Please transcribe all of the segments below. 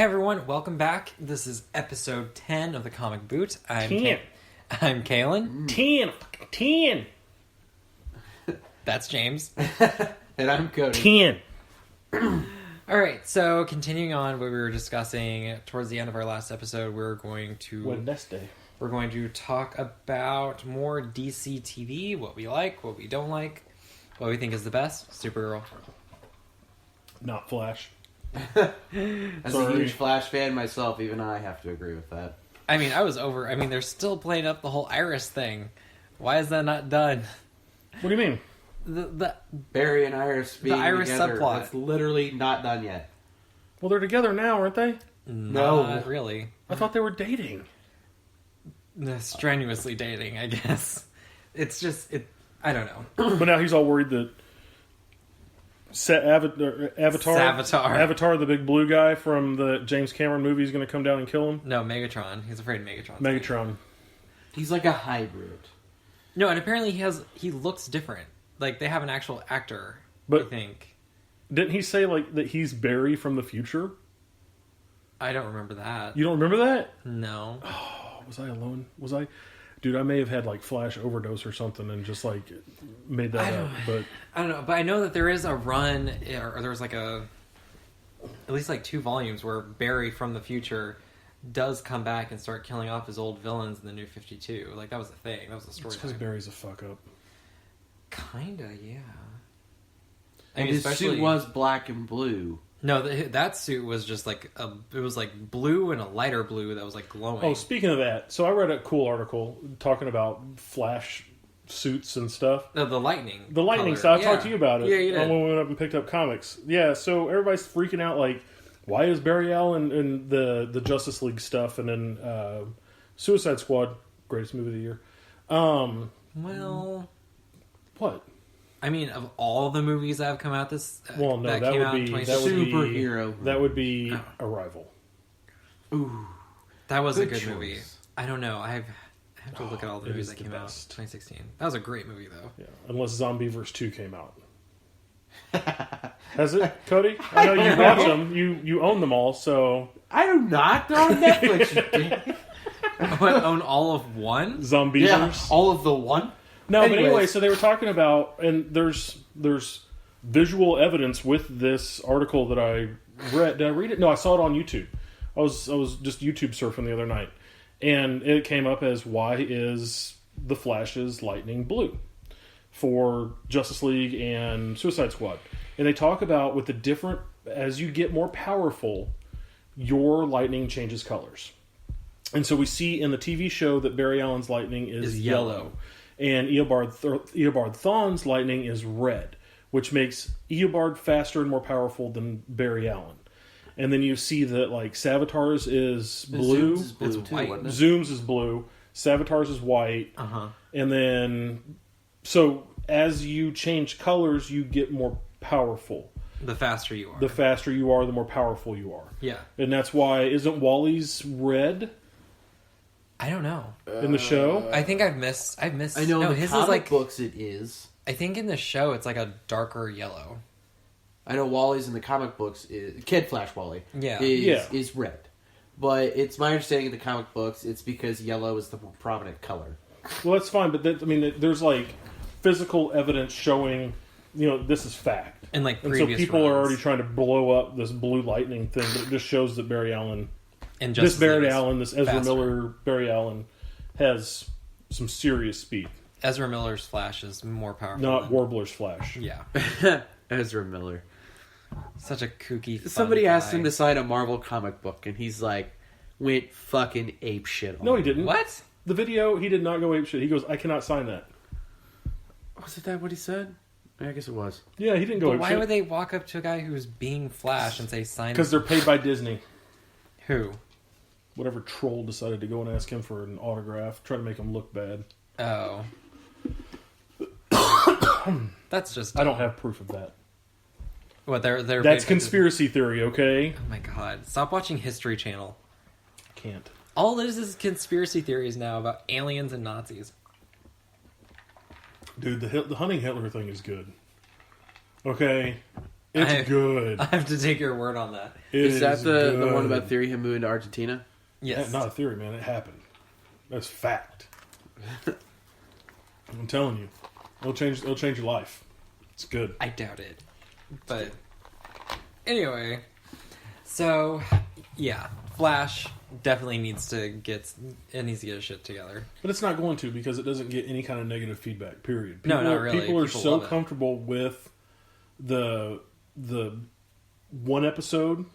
Hey everyone, welcome back. This is episode 10 of the Comic Boot. I'm Kalen. 10. That's James. And I'm Cody. 10. Alright, so continuing on what we were discussing towards the end of our last episode, we're going to talk about more DC TV, what we like, what we don't like, what we think is the best. Supergirl. Not Flash. As a huge Flash fan myself, even I have to agree with that. I mean, they're still playing up the whole Iris thing. Why is that not done? What do you mean? The Barry and Iris being the Iris together, subplot. it's literally not done yet. Well, they're together now, aren't they? Not really. I thought they were dating. Strenuously dating, I guess. It's just, I don't know. But now he's all worried that Avatar, the big blue guy from the James Cameron movie, is going to come down and kill him. No, Megatron. He's afraid Megatron's Megatron. He's like a hybrid. No, and apparently he looks different. Like, they have an actual actor, but I think. Didn't he say, like, that he's Barry from the future? I don't remember that. You don't remember that? No. Oh, was I alone? Was I? Dude, I may have had, like, Flash overdose or something and just, like, made that up. But I don't know. But I know that there is a run, or there's, like, at least, like, 2 volumes where Barry from the future does come back and start killing off his old villains in the New 52. Like, that was a thing. That was a story. it's because Barry's a fuck-up. Kinda, yeah. And his suit was black and blue. No, that suit was just like it was like blue and a lighter blue that was like glowing. Oh, speaking of that, so I read a cool article talking about Flash suits and stuff. No, the lightning. The lightning color. stuff. I Yeah. talked to you about it. Yeah, you did. When we went up and picked up comics. Yeah, so everybody's freaking out like, why is Barry Allen in the Justice League stuff and then Suicide Squad, greatest movie of the year. Well, what? I mean, of all the movies that have come out this Well, no, that came would out in be 2016. Superhero. That would be Arrival. Ooh. That was a Good good movie. choice. I don't know. I have to look at all the it movies is that the came out in best. 2016. That was a great movie, though. Yeah, unless Zombieverse 2 came out. Has it, Cody? I know you watch them. You own them all, so... I do not. They're on Netflix, you dick. What, own all of one? Zombieverse? Yeah, all of the one. No, Anyways. but anyway, so they were talking about, and there's visual evidence with this article that I read. Did I read it? No, I saw it on YouTube. I was just YouTube surfing the other night, and it came up as why is the Flash's lightning blue for Justice League and Suicide Squad, and they talk about with the different as you get more powerful, your lightning changes colors, and so we see in the TV show that Barry Allen's lightning is yellow. And Eobard Thawne's lightning is red, which makes Eobard faster and more powerful than Barry Allen. And then you see that like Savitar's is blue. Zoom's is blue It's too, white. wasn't it? Zoom's is blue. Savitar's is white. Uh-huh. And then, so as you change colors, you get more powerful. The faster you are. The faster you are, the more powerful you are. Yeah. And that's why, isn't Wally's red I don't know. in the show? I think I've missed. I know No, in the his comic is like. books it is. I think in the show it's like a darker yellow. I know Wally's in the comic books is Kid Flash Wally. Yeah. Is red. But it's my understanding in the comic books it's because yellow is the more prominent color. Well, that's fine, but there's like physical evidence showing, this is fact. And like And so previous people are runs. already trying to blow up this blue lightning thing, but it just shows that Barry Allen, And this Barry League is Allen, this Ezra faster. Miller Barry Allen, has some serious speed. Ezra Miller's Flash is more powerful. Not than, Warbler's Flash. Yeah. Ezra Miller. Such a kooky. Fun Somebody asked guy. him to sign a Marvel comic book, and he's like, went fucking ape shit on No, he it. didn't. What? The video, he did not go ape shit. He goes, I cannot sign that. Was it that what he said? I guess it was. Yeah, he didn't go But ape why shit. would they walk up to a guy who's being Flash and say sign? Because they're paid by Disney. Who? Whatever troll decided to go and ask him for an autograph, try to make him look bad. Oh. That's just. I don't have proof of that. What they're That's big- conspiracy theory, okay? Oh my god! Stop watching History Channel. Can't. All it is conspiracy theories now about aliens and Nazis. Dude, the hunting Hitler thing is good. Okay? It's good. I have to take your word on that. Is that the one about Theory him moving to Argentina? Yes. Not a theory, man. It happened. That's fact. I'm telling you. It'll change your life. It's good. I doubt it. But anyway, so yeah, Flash definitely needs to get his shit together. But it's not going to, because it doesn't get any kind of negative feedback, period. No, not really. People are so comfortable with the one episode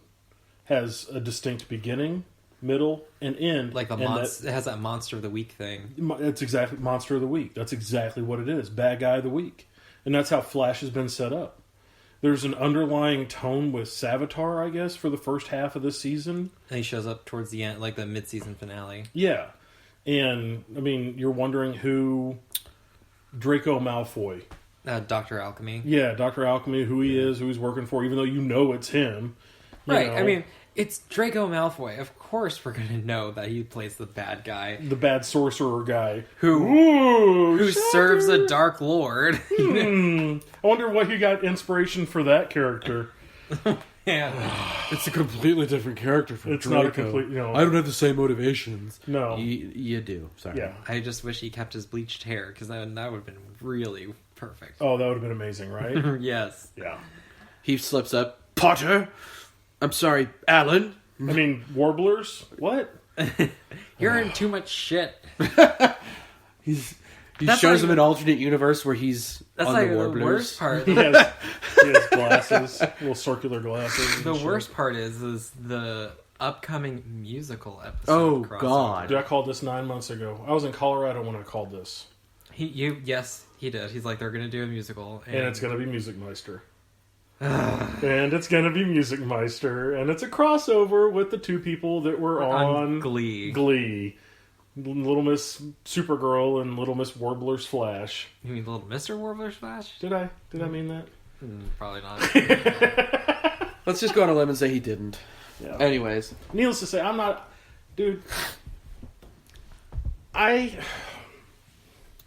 has a distinct beginning, middle, and end. Like it has that Monster of the Week thing. It's exactly Monster of the Week. That's exactly what it is. Bad Guy of the Week. And that's how Flash has been set up. There's an underlying tone with Savitar, I guess, for the first half of this season. And he shows up towards the end, like the mid-season finale. Yeah. And, I mean, you're wondering who Draco Malfoy. Dr. Alchemy. Yeah, Dr. Alchemy, who he is, who he's working for, even though you know it's him. Right, I mean, it's Draco Malfoy. Of course we're going to know that he plays the bad guy. The bad sorcerer guy. Who serves a Dark Lord. I wonder what he got inspiration for that character. Yeah. It's a completely different character from It's Draco. not a complete, you know. I don't have the same motivations. No. You do. Sorry. Yeah. I just wish he kept his bleached hair, because that would have been really perfect. Oh, that would have been amazing, right? Yes. Yeah. He slips up. Potter? I'm sorry, Alan? I mean, warblers? What? You're in too much shit. He That's shows like- him an alternate universe where he's That's on like the the warblers. worst part. He has glasses, little circular glasses. The worst part is the upcoming musical episode. Oh, crossover. God. Dude, I called this 9 months ago. I was in Colorado when I called this. Yes, he did. He's like, they're going to do a musical. And it's going to be Music Meister. And it's going to be Music Meister. And it's a crossover with the two people that were on Glee. Little Miss Supergirl and Little Miss Warbler's Flash. You mean Little Mr. Warbler's Flash? Did I mean that? Probably not. Let's just go on a limb and say he didn't. Yeah. Anyways. Needless to say, I'm not... Dude...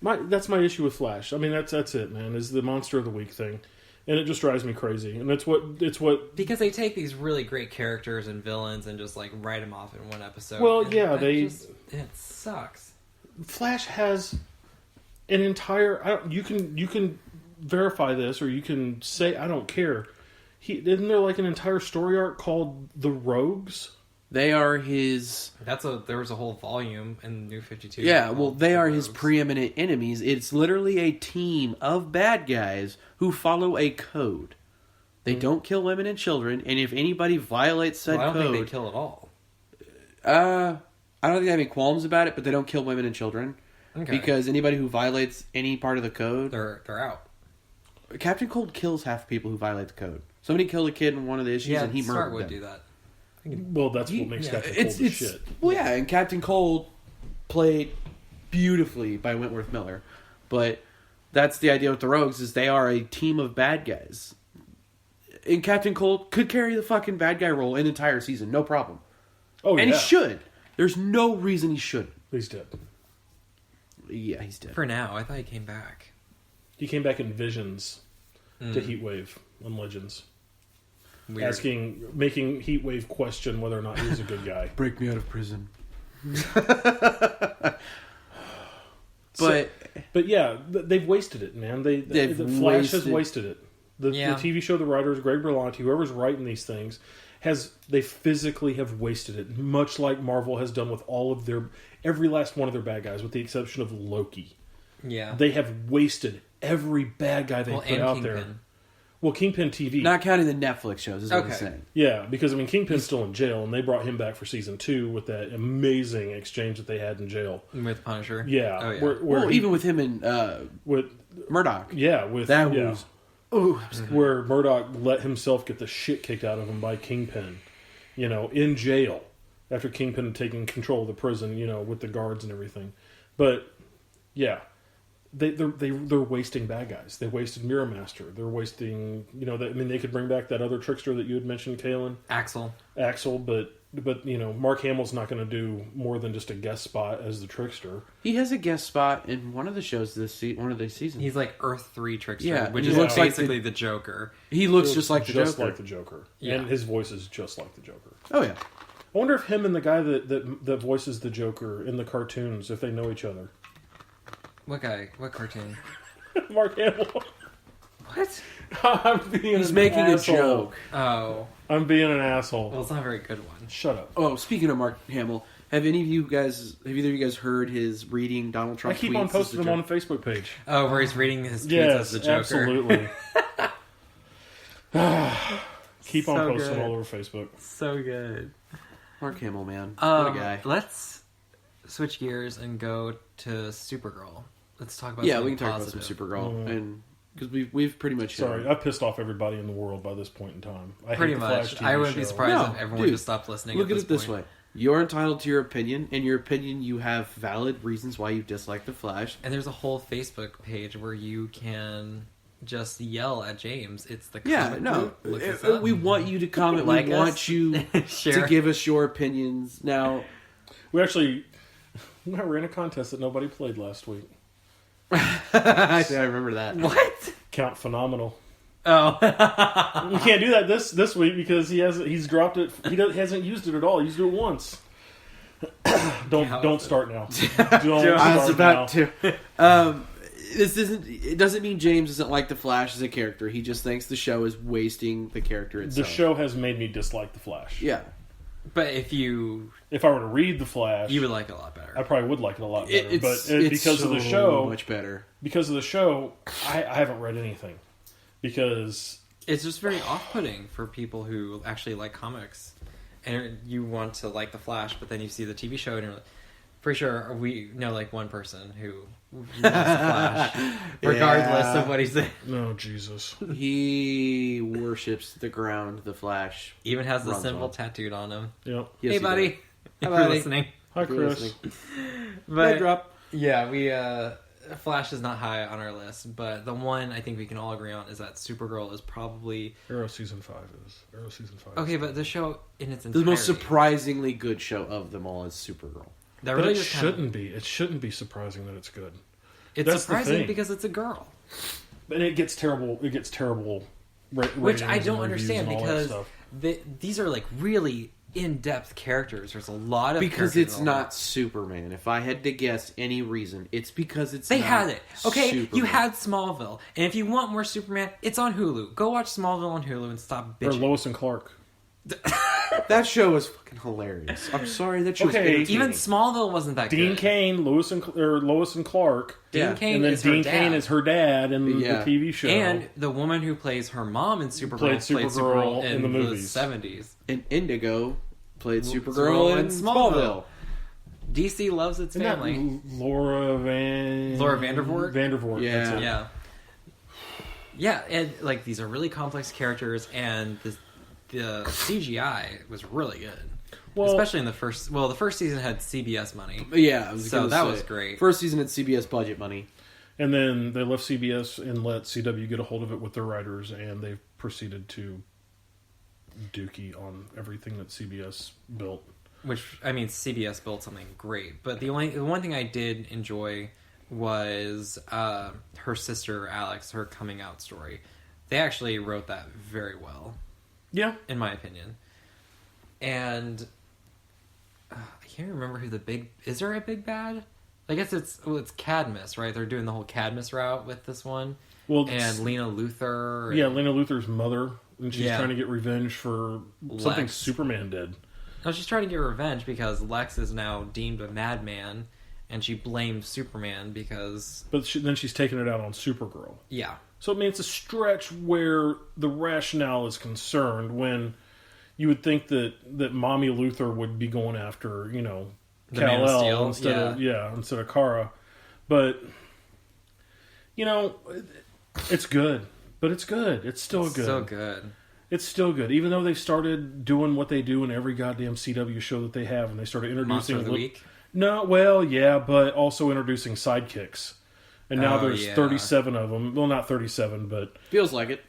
That's my issue with Flash. I mean, that's it, man. Is the Monster of the Week thing, and it just drives me crazy. And it's what because they take these really great characters and villains and just like write them off in one episode. Well, and yeah, it sucks. Flash has an entire. You can verify this, or you can say I don't care. Isn't there like an entire story arc called The Rogues? They are his... There was a whole volume in New 52. Yeah, well, they are his preeminent enemies. It's literally a team of bad guys who follow a code. They don't kill women and children, and if anybody violates said I don't code... think they kill at all. I don't think they have any qualms about it, but they don't kill women and children. Okay. Because anybody who violates any part of the code... They're out. Captain Cold kills half the people who violate the code. Somebody killed a kid in one of the issues, and he murdered would them. do that. Well, that's what makes Captain Cold the shit. Well, yeah, and Captain Cold played beautifully by Wentworth Miller. But that's the idea with the Rogues, is they are a team of bad guys. And Captain Cold could carry the fucking bad guy role an entire season, no problem. Oh, and yeah. he should. There's no reason he shouldn't. He's dead. Yeah, he's dead. For now, I thought he came back. He came back in visions to Heatwave on Legends. Weird. Making Heatwave question whether or not he was a good guy. Break me out of prison. But yeah, they've wasted it, man. Flash has wasted it. The TV show, the writers, Greg Berlanti, whoever's writing these things, they physically have wasted it. Much like Marvel has done with every last one of their bad guys, with the exception of Loki. Yeah, they have wasted every bad guy they put out there. Well, Kingpin TV. Not counting the Netflix shows, is what I'm saying. Yeah, because, I mean, Kingpin's still in jail, and they brought him back for season 2 with that amazing exchange that they had in jail. With Punisher? Yeah. Oh, yeah. Even with him and with Murdoch. Yeah, was... where Murdoch let himself get the shit kicked out of him by Kingpin, in jail, after Kingpin had taken control of the prison, with the guards and everything. But, yeah. they're wasting bad guys. They wasted Mirror Master. They're wasting, they could bring back that other trickster that you had mentioned, Kalen. Axel, but Mark Hamill's not going to do more than just a guest spot as the trickster. He has a guest spot in one of the shows one of the seasons. He's like Earth 3 trickster, which is basically the Joker. He looks just like the Joker. Just like the Joker. Yeah. And his voice is just like the Joker. Oh, yeah. I wonder if him and the guy that voices the Joker in the cartoons, if they know each other. What guy? What cartoon? Mark Hamill. What? He's making a joke. Oh. I'm being an asshole. Well, it's not a very good one. Shut up. Oh, speaking of Mark Hamill, have either of you guys heard his reading Donald Trump tweets? I keep on posting them on the Facebook page. Oh, where he's reading his tweets as the Joker. Absolutely. Keep on posting them all over Facebook. So good. Mark Hamill, man. What a guy. Let's switch gears and go to Supergirl. Let's talk about we can talk about some Supergirl. And because we've pretty much... Sorry, I've pissed off everybody in the world by this point in time. Pretty much. I wouldn't be surprised if everyone just stopped listening. Look at it this way. You're entitled to your opinion. In your opinion, you have valid reasons why you dislike The Flash. And there's a whole Facebook page where you can just yell at James. It's the we want you to comment. We want you to give us your opinions. Now, we ran a contest that nobody played last week. I remember that. What? Count Phenomenal. Oh, we can't do that this week because he's dropped it. He hasn't used it at all. He used it once. Don't start now. I was about to. It doesn't mean James doesn't like the Flash as a character. He just thinks the show is wasting the character itself. The show has made me dislike the Flash. Yeah. But if I were to read the Flash, you would like it a lot better. I probably would like it a lot better. It's because of the show, much better. Because of the show, I haven't read anything because it's just very off-putting for people who actually like comics, and you want to like the Flash, but then you see the TV show and you're like, pretty sure we know like one person who loves the Flash, regardless of what he's saying. No, Jesus. He worships the ground the Flash even has the symbol tattooed on him. Yep. Yes, hey, buddy. If you're listening. Hi, Chris. But, drop. Yeah, we Flash is not high on our list, but the one I think we can all agree on is that Supergirl is probably... Arrow Season 5 is. Okay, but the show in its entirety... The most surprisingly good show of them all is Supergirl. But really it shouldn't be. It shouldn't be surprising that it's good. It's surprising because it's a girl. And it gets terrible. Which I don't understand because these are like really in-depth characters. There's a lot of because it's not Superman. If I had to guess any reason, it's because they had it. Okay, Superman. You had Smallville, and if you want more Superman, it's on Hulu. Go watch Smallville on Hulu and stop bitching. Or Lois and Clark. That show was fucking hilarious. I'm sorry, that show was entertaining. Even Smallville wasn't that Dean good. Cain, Lois and Clark. Dean Cain and then is Dean her dad. Cain is her dad in the TV show. And the woman who plays her mom in Supergirl played Supergirl in the movies. 70s. And Indigo played Supergirl in Smallville. DC loves its family. Laura Vandervoort? Vandervoort, yeah. that's it. Yeah. Yeah, and like these are really complex characters, and the CGI was really good. Well, especially in the first season had CBS money. Yeah, was great. First season had CBS budget money. And then they left CBS and let CW get a hold of it with their writers, and they proceeded to dookie on everything that CBS built. Which, I mean, CBS built something great. But the one thing I did enjoy was her sister, Alex, her coming out story. They actually wrote that very well. Yeah. In my opinion. And I can't remember who is there a big bad? I guess it's Cadmus, right? They're doing the whole Cadmus route with this one. Well, and Lena Luthor. Yeah, Lena Luthor's mother. And she's trying to get revenge for something Superman did. No, she's trying to get revenge because Lex is now deemed a madman, and she blamed Superman because... But then she's taking it out on Supergirl. Yeah. So, I mean, it's a stretch where the rationale is concerned when you would think that Mommy Luthor would be going after, Kal-El instead of Kara. But, it's good. But it's good. It's still good. So good. It's still good. Even though they've started doing what they do in every goddamn CW show that they have, and they started introducing... Monster of the Week? No, well, yeah, but also introducing sidekicks. and now Oh, there's yeah. 37 of them. Well, not 37, but Feels like it.